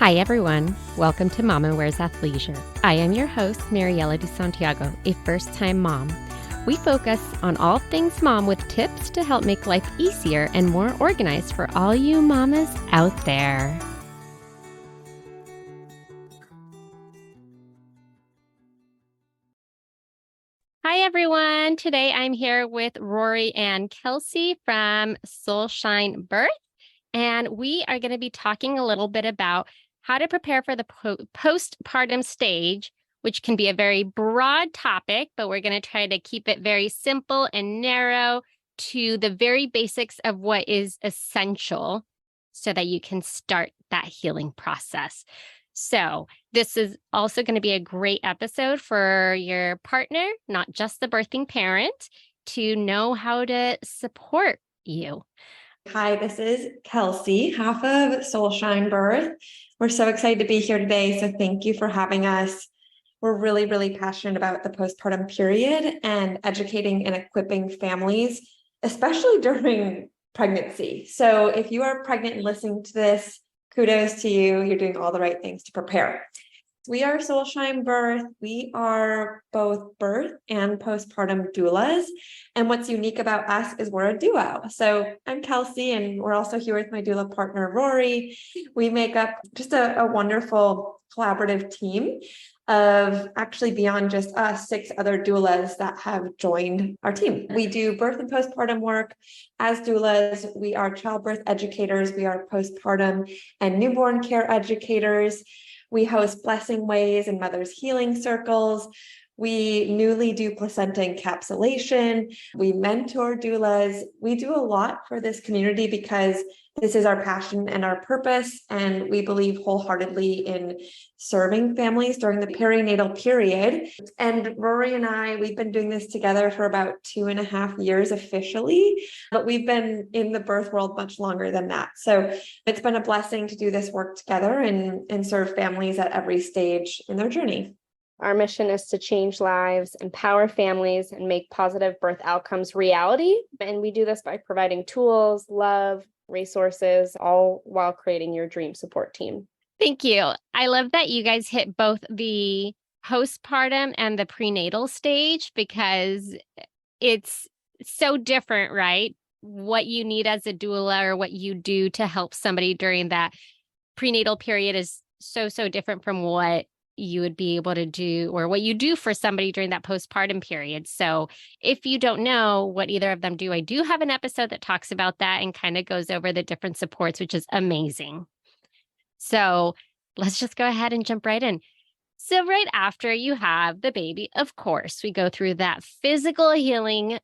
Hi, everyone. Welcome to Mama Wears Athleisure. I am your host, Mariela de Santiago, a first-time mom. We focus on all things mom with tips to help make life easier and more organized for all you mamas out there. Hi, everyone. Today I'm here with Rori and Kelsey from Soulshine Birth, and we are going to be talking a little bit about how to prepare for the postpartum stage, which can be a very broad topic, but we're going to try to keep it very simple and narrow to the very basics of what is essential so that you can start that healing process. So this is also going to be a great episode for your partner, not just the birthing parent, to know how to support you. Hi, this is Kelsey, half of Soulshine Birth. We're so excited to be here today, so thank you for having us. We're really, really passionate about the postpartum period and educating and equipping families, especially during pregnancy. So if you are pregnant and listening to this, kudos to you. You're doing all the right things to prepare. We are Soulshine Birth. We are both birth and postpartum doulas. And what's unique about us is we're a duo. So I'm Kelsey, and we're also here with my doula partner, Rori. We make up just a wonderful collaborative team of actually beyond just us, 6 other doulas that have joined our team. We do birth and postpartum work as doulas. We are childbirth educators. We are postpartum and newborn care educators. We host blessing ways and mothers healing circles. We newly do placenta encapsulation. We mentor doulas. We do a lot for this community because this is our passion and our purpose. And we believe wholeheartedly in serving families during the perinatal period. And Rori and I, we've been doing this together for about 2.5 years officially, but we've been in the birth world much longer than that. So it's been a blessing to do this work together and serve families at every stage in their journey. Our mission is to change lives, empower families, and make positive birth outcomes reality. And we do this by providing tools, love, resources, all while creating your dream support team. Thank you. I love that you guys hit both the postpartum and the prenatal stage because it's so different, right? What you need as a doula or what you do to help somebody during that prenatal period is so different from what you would be able to do or what you do for somebody during that postpartum period. So if you don't know what either of them do, I do have an episode that talks about that and kind of goes over the different supports, which is amazing. So let's just go ahead and jump right in. So right after you have the baby, of course, we go through that physical healing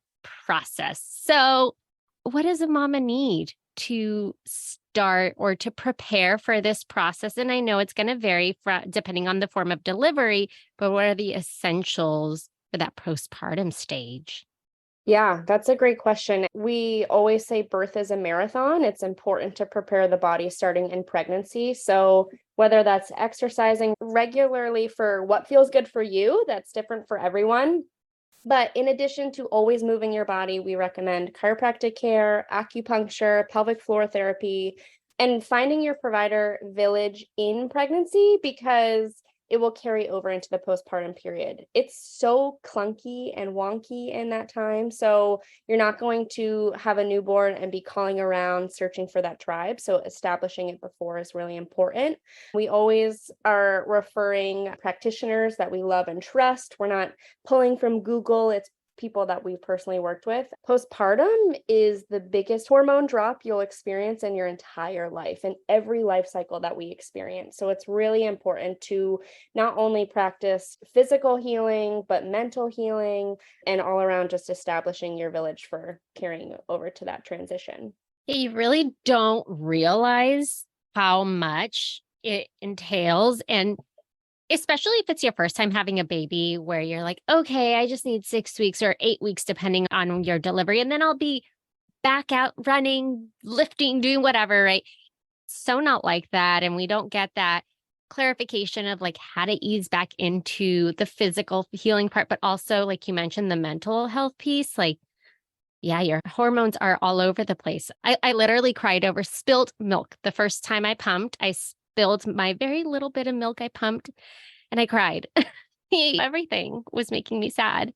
process. So what does a mama need to start or to prepare for this process? And I know it's going to vary depending on the form of delivery, but what are the essentials for that postpartum stage? Yeah, that's a great question. We always say birth is a marathon. It's important to prepare the body starting in pregnancy. So whether that's exercising regularly for what feels good for you, that's different for everyone. But in addition to always moving your body, we recommend chiropractic care, acupuncture, pelvic floor therapy, and finding your provider village in pregnancy because it will carry over into the postpartum period. It's so clunky and wonky in that time. So you're not going to have a newborn and be calling around searching for that tribe. So establishing it before is really important. We always are referring practitioners that we love and trust. We're not pulling from Google. It's people that we've personally worked with. Postpartum is the biggest hormone drop you'll experience in your entire life and every life cycle that we experience. So it's really important to not only practice physical healing, but mental healing and all around just establishing your village for carrying over to that transition. You really don't realize how much it entails. And especially if it's your first time having a baby where you're like, okay, I just need 6 weeks or 8 weeks, depending on your delivery. And then I'll be back out running, lifting, doing whatever, right? So not like that. And we don't get that clarification of like how to ease back into the physical healing part, but also like you mentioned, the mental health piece, like, yeah, your hormones are all over the place. I literally cried over spilt milk the first time I pumped. I spilled my very little bit of milk I pumped and I cried. Everything was making me sad.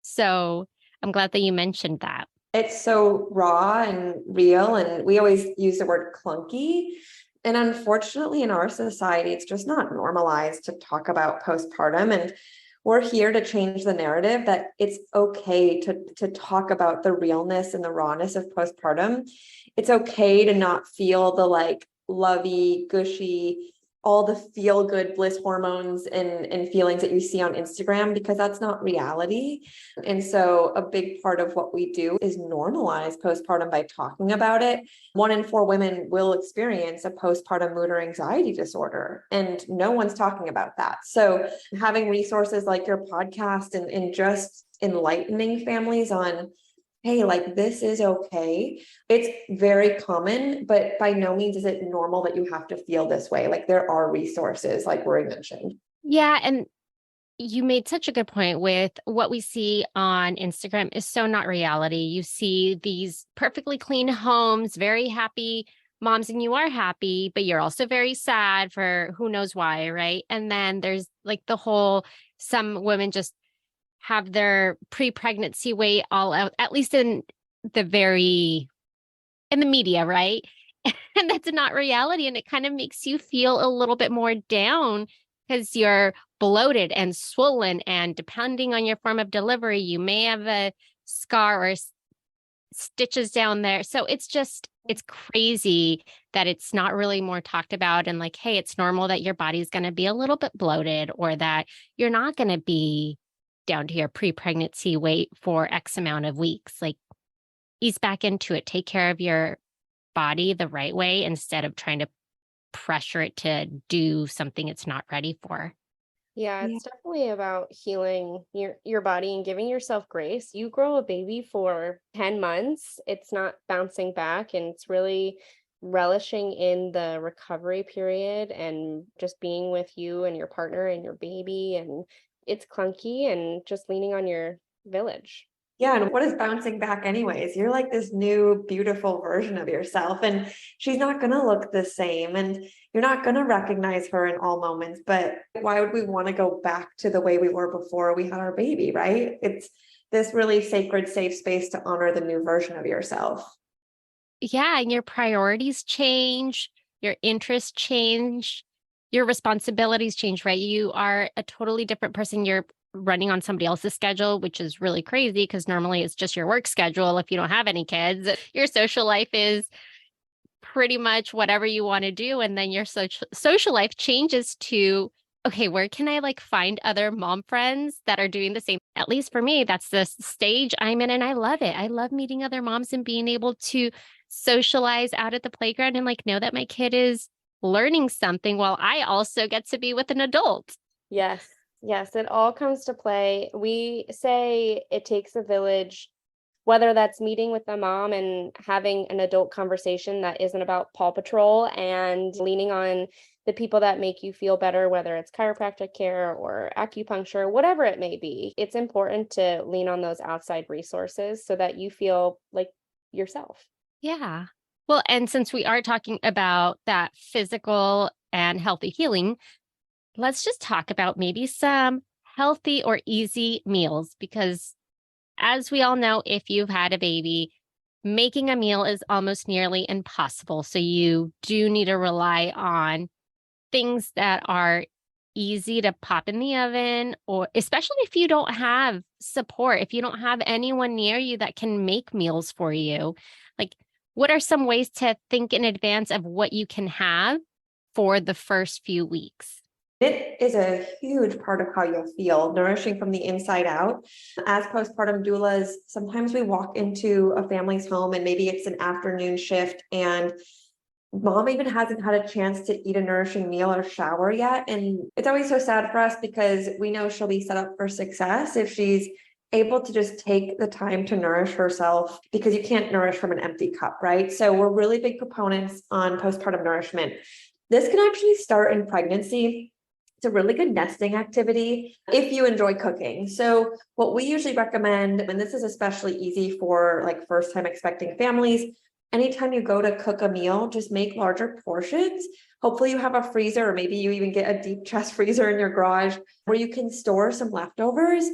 So I'm glad that you mentioned that. It's so raw and real, and we always use the word clunky. And unfortunately, in our society, it's just not normalized to talk about postpartum. And we're here to change the narrative that it's okay to talk about the realness and the rawness of postpartum. It's okay to not feel the like lovey, gushy, all the feel good bliss hormones and feelings that you see on Instagram, because that's not reality. And so a big part of what we do is normalize postpartum by talking about it. 1 in 4 women will experience a postpartum mood or anxiety disorder, and no one's talking about that. So having resources like your podcast and just enlightening families on, hey, like this is okay. It's very common, but by no means is it normal that you have to feel this way. Like there are resources, like Rori mentioned. Yeah. And you made such a good point with what we see on Instagram is so not reality. You see these perfectly clean homes, very happy moms, and you are happy, but you're also very sad for who knows why, right? And then there's like the whole, some women just have their pre-pregnancy weight all out, at least in the media, right? And that's not reality. And it kind of makes you feel a little bit more down because you're bloated and swollen. And depending on your form of delivery, you may have a scar or stitches down there. So it's crazy that it's not really more talked about. And like, hey, it's normal that your body's going to be a little bit bloated, or that you're not going to be down to your pre-pregnancy weight for X amount of weeks. Like, ease back into it. Take care of your body the right way instead of trying to pressure it to do something it's not ready for. Yeah, Yeah. it's definitely about healing your body and giving yourself grace. You grow a baby for 10 months. It's not bouncing back, and it's really relishing in the recovery period and just being with you and your partner and your baby. And it's clunky, and just leaning on your village. Yeah, and what is bouncing back anyways? You're like this new beautiful version of yourself, and she's not going to look the same, and you're not going to recognize her in all moments. But why would we want to go back to the way we were before we had our baby, right? It's this really sacred, safe space to honor the new version of yourself. Yeah, and your priorities change, your interests change, your responsibilities change, right? You are a totally different person. You're running on somebody else's schedule, which is really crazy because normally it's just your work schedule if you don't have any kids. Your social life is pretty much whatever you want to do. And then your social life changes to, okay, where can I like find other mom friends that are doing the same? At least for me, that's the stage I'm in, and I love it. I love meeting other moms and being able to socialize out at the playground and like know that my kid is learning something while I also get to be with an adult. Yes, yes, it all comes to play. We say it takes a village, whether that's meeting with a mom and having an adult conversation that isn't about Paw Patrol, and leaning on the people that make you feel better, whether it's chiropractic care or acupuncture, whatever it may be. It's important to lean on those outside resources so that you feel like yourself. Yeah. Well, and since we are talking about that physical and healthy healing, let's just talk about maybe some healthy or easy meals, because as we all know, if you've had a baby, making a meal is almost nearly impossible. So you do need to rely on things that are easy to pop in the oven, or especially if you don't have support, if you don't have anyone near you that can make meals for you. Like, what are some ways to think in advance of what you can have for the first few weeks? It is a huge part of how you'll feel, nourishing from the inside out. As postpartum doulas, sometimes we walk into a family's home and maybe it's an afternoon shift and mom even hasn't had a chance to eat a nourishing meal or shower yet. And it's always so sad for us because we know she'll be set up for success if she's able to just take the time to nourish herself, because you can't nourish from an empty cup, right? So we're really big proponents on postpartum nourishment. This can actually start in pregnancy. It's a really good nesting activity if you enjoy cooking. So what we usually recommend, and this is especially easy for like first time expecting families, anytime you go to cook a meal, just make larger portions. Hopefully you have a freezer, or maybe you even get a deep chest freezer in your garage where you can store some leftovers.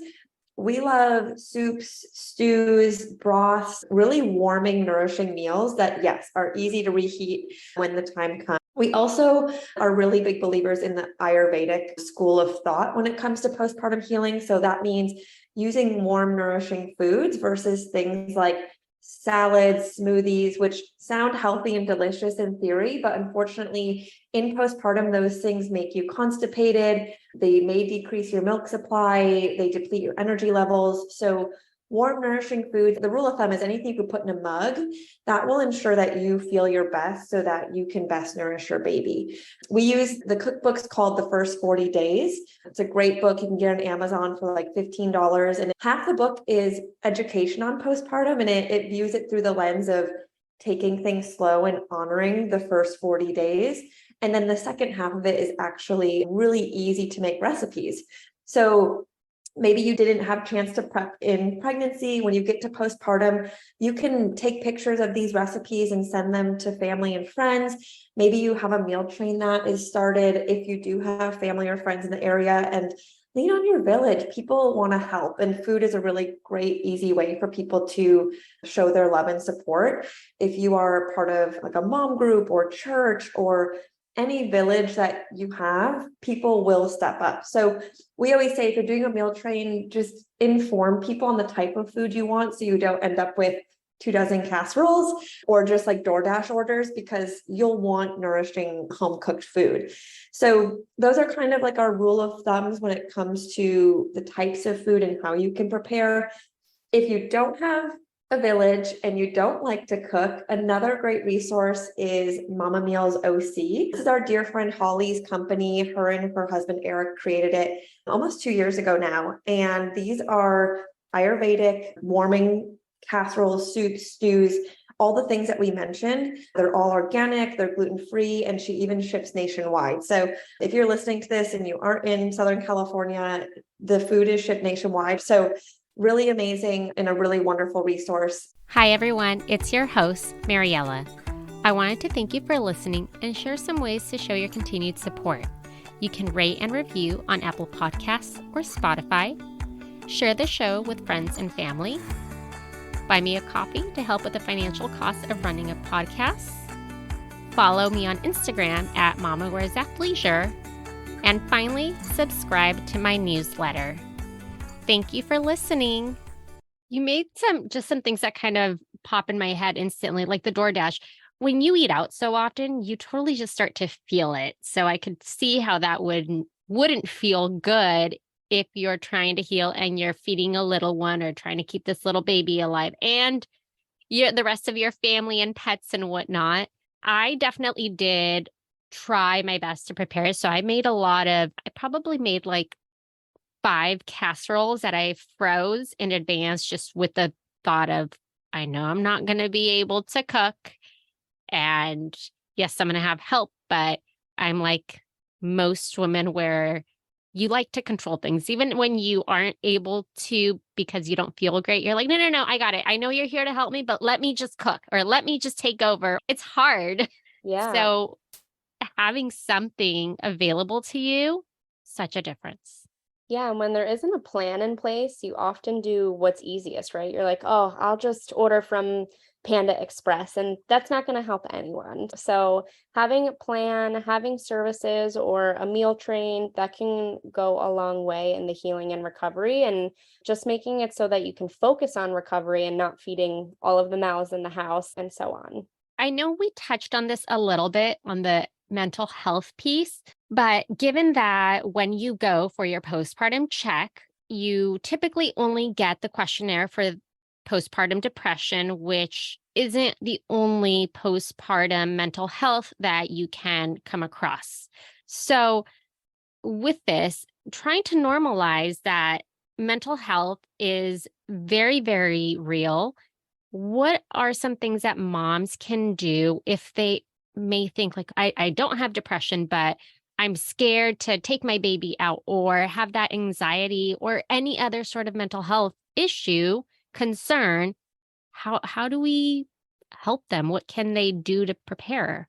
We love soups, stews, broths, really warming, nourishing meals that, yes, are easy to reheat when the time comes. We also are really big believers in the Ayurvedic school of thought when it comes to postpartum healing. So that means using warm, nourishing foods versus things like salads, smoothies, which sound healthy and delicious in theory, but unfortunately in postpartum, those things make you constipated. They may decrease your milk supply. They deplete your energy levels. So warm, nourishing food, the rule of thumb is anything you could put in a mug that will ensure that you feel your best so that you can best nourish your baby. We use the cookbooks called The First 40 Days. It's a great book. You can get on Amazon for like $15. And half the book is education on postpartum, and it views it through the lens of taking things slow and honoring the first 40 days. And then the second half of it is actually really easy to make recipes. So maybe you didn't have a chance to prep in pregnancy. When you get to postpartum, you can take pictures of these recipes and send them to family and friends. Maybe you have a meal train that is started if you do have family or friends in the area, and lean on your village. People want to help, and food is a really great, easy way for people to show their love and support. If you are part of like a mom group or church or any village that you have, people will step up. So we always say, if you're doing a meal train, just inform people on the type of food you want, so you don't end up with 24 casseroles or just like DoorDash orders, because you'll want nourishing home cooked food. So those are kind of like our rule of thumbs when it comes to the types of food and how you can prepare. If you don't have a village and you don't like to cook, another great resource is Mama Meals OC. This is our dear friend Holly's company. Her and her husband Eric created it almost 2 years ago now. And these are Ayurvedic warming casseroles, soups, stews, all the things that we mentioned. They're all organic, they're gluten-free, and she even ships nationwide. So if you're listening to this and you aren't in Southern California, the food is shipped nationwide. So really amazing and a really wonderful resource. Hi, everyone. It's your host, Mariella. I wanted to thank you for listening and share some ways to show your continued support. You can rate and review on Apple Podcasts or Spotify. Share the show with friends and family. Buy me a coffee to help with the financial cost of running a podcast. Follow me on Instagram at Mama Wears Athleisure. And finally, subscribe to my newsletter. Thank you for listening. You made some things that kind of pop in my head instantly, like the DoorDash. When you eat out so often, you totally just start to feel it. So I could see how that wouldn't feel good if you're trying to heal and you're feeding a little one or trying to keep this little baby alive and the rest of your family and pets and whatnot. I definitely did try my best to prepare. So I probably made like 5 casseroles that I froze in advance, just with the thought of, I know I'm not going to be able to cook. And yes, I'm going to have help, but I'm like most women where you like to control things, even when you aren't able to because you don't feel great. You're like, no, I got it. I know you're here to help me, but let me just cook or let me just take over. It's hard. Yeah. So having something available to you, such a difference. Yeah, and when there isn't a plan in place, you often do what's easiest, right? You're like, oh, I'll just order from Panda Express, and that's not going to help anyone. So having a plan, having services or a meal train, that can go a long way in the healing and recovery, and just making it so that you can focus on recovery and not feeding all of the mouths in the house and so on. I know we touched on this a little bit on the mental health piece, but given that when you go for your postpartum check, you typically only get the questionnaire for postpartum depression, which isn't the only postpartum mental health that you can come across. So with this, trying to normalize that mental health is very, very real. What are some things that moms can do if they may think like, I don't have depression, but I'm scared to take my baby out or have that anxiety or any other sort of mental health issue, concern? How do we help them? What can they do to prepare?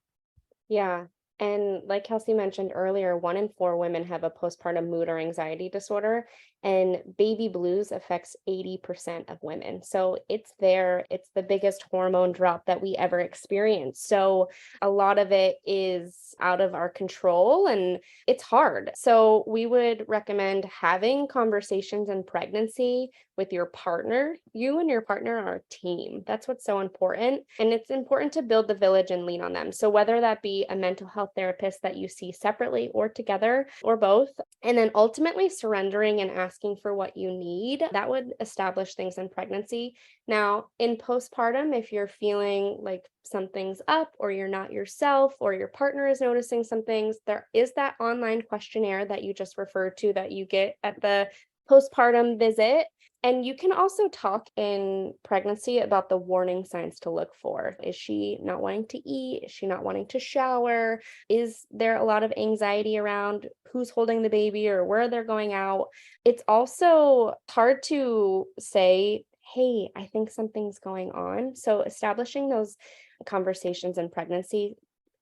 Yeah. And like Kelsey mentioned earlier, 1 in 4 women have a postpartum mood or anxiety disorder, and baby blues affects 80% of women. So it's there, it's the biggest hormone drop that we ever experience. So a lot of it is out of our control and it's hard. So we would recommend having conversations in pregnancy with your partner. You and your partner are a team. That's what's so important. And it's important to build the village and lean on them. So whether that be a mental health therapist that you see separately or together or both, and then ultimately surrendering and asking for what you need, that would establish things in pregnancy. Now, in postpartum, if you're feeling like something's up or you're not yourself or your partner is noticing some things, there is that online questionnaire that you just referred to that you get at the postpartum visit. And you can also talk in pregnancy about the warning signs to look for. Is she not wanting to eat? Is she not wanting to shower? Is there a lot of anxiety around who's holding the baby or where they're going out? It's also hard to say, hey, I think something's going on. So establishing those conversations in pregnancy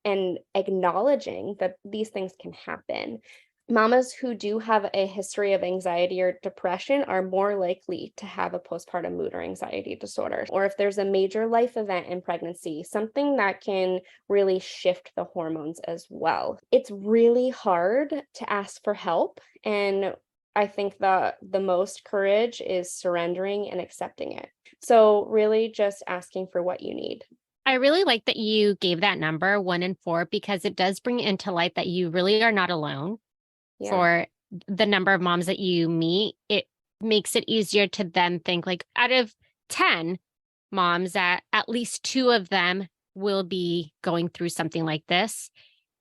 and acknowledging that these things can happen. Mamas who do have a history of anxiety or depression are more likely to have a postpartum mood or anxiety disorder. Or if there's a major life event in pregnancy, something that can really shift the hormones as well. It's really hard to ask for help. And I think that the most courage is surrendering and accepting it. So really just asking for what you need. I really like that you gave that number 1 in 4 because it does bring into light that you really are not alone. Yeah. For the number of moms that you meet, it makes it easier to then think like out of 10 moms, that at least 2 of them will be going through something like this.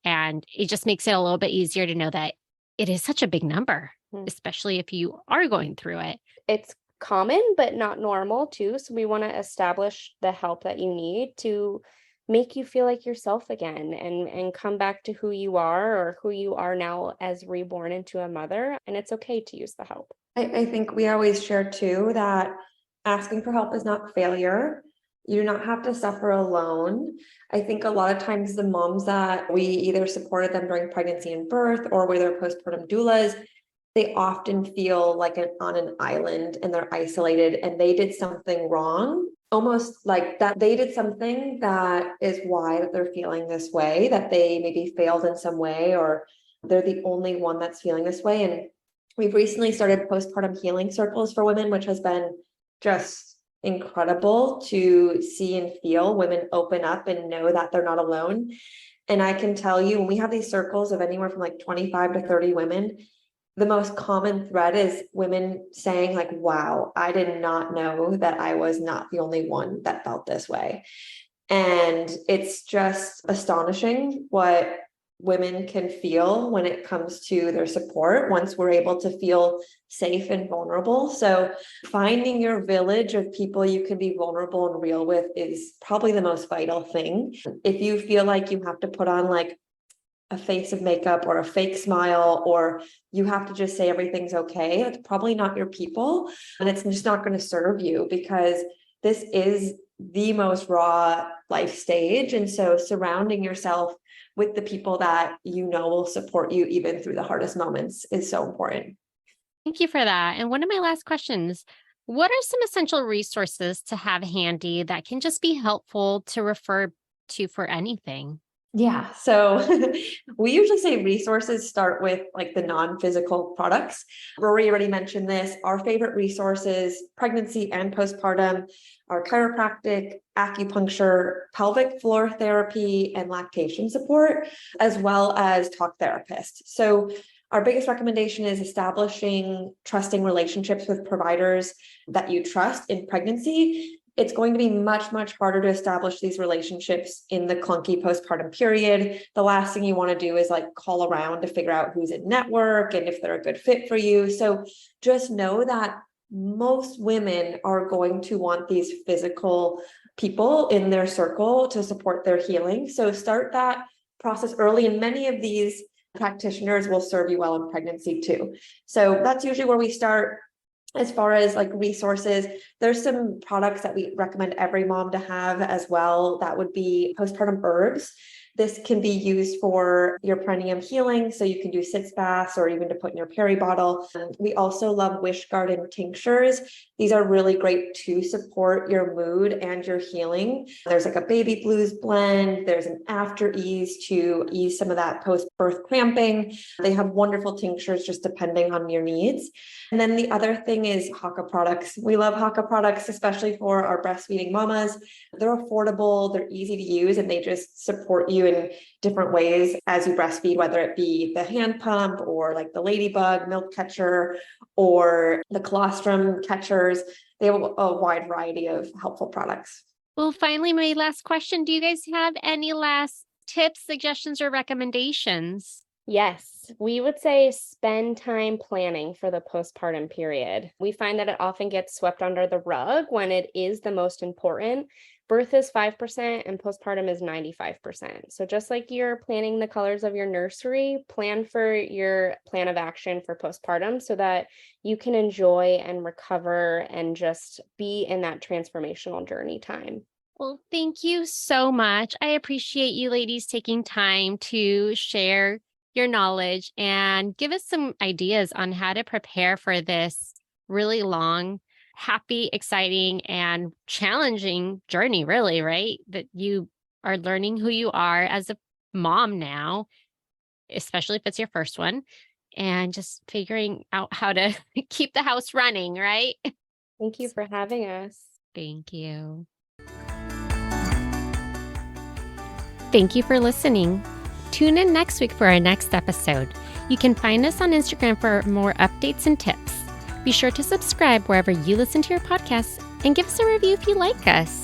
And it just makes it a little bit easier to know that it is such a big number, especially if you are going through it. It's common, but not normal too. So we want to establish the help that you need to make you feel like yourself again and come back to who you are or who you are now as reborn into a mother. And it's okay to use the help. I think we always share too that asking for help is not failure. You do not have to suffer alone. I think a lot of times the moms that we either supported them during pregnancy and birth or with their postpartum doulas, they often feel like on an island and they're isolated and they did something wrong, almost like that they did something that is why that they're feeling this way, that they maybe failed in some way or they're the only one that's feeling this way. And we've recently started postpartum healing circles for women, which has been just incredible to see and feel women open up and know that they're not alone. And I can tell you, when we have these circles of anywhere from like 25 to 30 women, the most common thread is women saying like, wow, I did not know that I was not the only one that felt this way. And it's just astonishing what women can feel when it comes to their support once we're able to feel safe and vulnerable. So finding your village of people you can be vulnerable and real with is probably the most vital thing. If you feel like you have to put on like a face of makeup or a fake smile, or you have to just say everything's okay, it's probably not your people and it's just not going to serve you because this is the most raw life stage. And so surrounding yourself with the people that you know will support you even through the hardest moments is so important. Thank you for that. And one of my last questions, what are some essential resources to have handy that can just be helpful to refer to for anything? Yeah. So we usually say resources start with like the non-physical products. Rori already mentioned this. Our favorite resources, pregnancy and postpartum, are chiropractic, acupuncture, pelvic floor therapy, and lactation support, as well as talk therapists. So our biggest recommendation is establishing trusting relationships with providers that you trust in pregnancy. It's going to be much, much harder to establish these relationships in the clunky postpartum period. The last thing you want to do is like call around to figure out who's in network and if they're a good fit for you. So just know that most women are going to want these physical people in their circle to support their healing. So start that process early, and many of these practitioners will serve you well in pregnancy too. So that's usually where we start. As far as like resources, there's some products that we recommend every mom to have as well. That would be postpartum herbs. This can be used for your perineum healing, so you can do sitz baths or even to put in your peri bottle. We also love Wish Garden tinctures. These are really great to support your mood and your healing. There's like a baby blues blend. There's an after ease to ease some of that post-birth cramping. They have wonderful tinctures just depending on your needs. And then the other thing is Haakaa products. We love Haakaa products, especially for our breastfeeding mamas. They're affordable, they're easy to use, and they just support you in different ways as you breastfeed, whether it be the hand pump or like the ladybug milk catcher or the colostrum catchers. They have a wide variety of helpful products. Well, finally, my last question. Do you guys have any last tips, suggestions, or recommendations? Yes, we would say spend time planning for the postpartum period. We find that it often gets swept under the rug when it is the most important. Birth is 5% and postpartum is 95%. So just like you're planning the colors of your nursery, plan for your plan of action for postpartum so that you can enjoy and recover and just be in that transformational journey time. Well, thank you so much. I appreciate you ladies taking time to share your knowledge and give us some ideas on how to prepare for this really long, happy, exciting, and challenging journey, really, right? That you are learning who you are as a mom now, especially if it's your first one, and just figuring out how to keep the house running, right? Thank you for having us. Thank you. Thank you for listening. Tune in next week for our next episode. You can find us on Instagram for more updates and tips. Be sure to subscribe wherever you listen to your podcasts and give us a review if you like us.